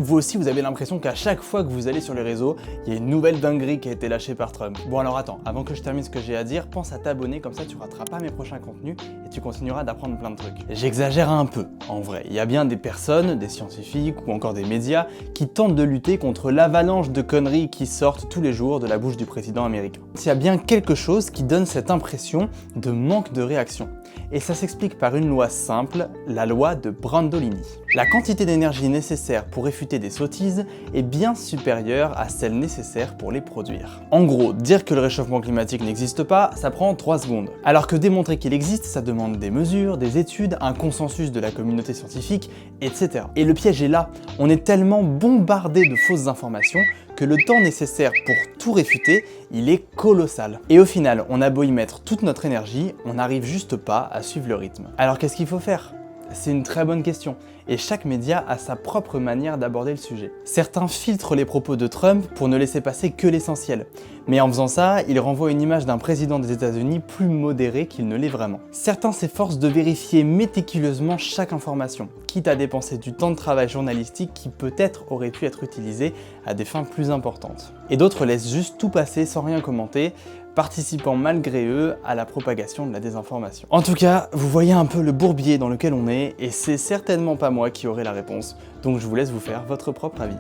Vous aussi, vous avez l'impression qu'à chaque fois que vous allez sur les réseaux, il y a une nouvelle dinguerie qui a été lâchée par Trump. Bon alors attends, avant que je termine ce que j'ai à dire, pense à t'abonner, comme ça tu rateras pas mes prochains contenus et tu continueras d'apprendre plein de trucs. J'exagère un peu, en vrai. Il y a bien des personnes, des scientifiques ou encore des médias qui tentent de lutter contre l'avalanche de conneries qui sortent tous les jours de la bouche du président américain. Il y a bien quelque chose qui donne cette impression de manque de réaction. Et ça s'explique par une loi simple, la loi de Brandolini. La quantité d'énergie nécessaire pour réfuter des sottises est bien supérieure à celle nécessaire pour les produire. En gros, dire que le réchauffement climatique n'existe pas, ça prend 3 secondes. Alors que démontrer qu'il existe, ça demande des mesures, des études, un consensus de la communauté scientifique, etc. Et le piège est là, on est tellement bombardé de fausses informations que le temps nécessaire pour tout réfuter, il est colossal. Et au final, on a beau y mettre toute notre énergie, on n'arrive juste pas à suivre le rythme. Alors qu'est-ce qu'il faut faire ? C'est une très bonne question, et chaque média a sa propre manière d'aborder le sujet. Certains filtrent les propos de Trump pour ne laisser passer que l'essentiel, mais en faisant ça, ils renvoient une image d'un président des États-Unis plus modéré qu'il ne l'est vraiment. Certains s'efforcent de vérifier méticuleusement chaque information, quitte à dépenser du temps de travail journalistique qui peut-être aurait pu être utilisé à des fins plus importantes. Et d'autres laissent juste tout passer sans rien commenter, participant malgré eux à la propagation de la désinformation. En tout cas, vous voyez un peu le bourbier dans lequel on est, et c'est certainement pas moi qui aurai la réponse, donc je vous laisse vous faire votre propre avis.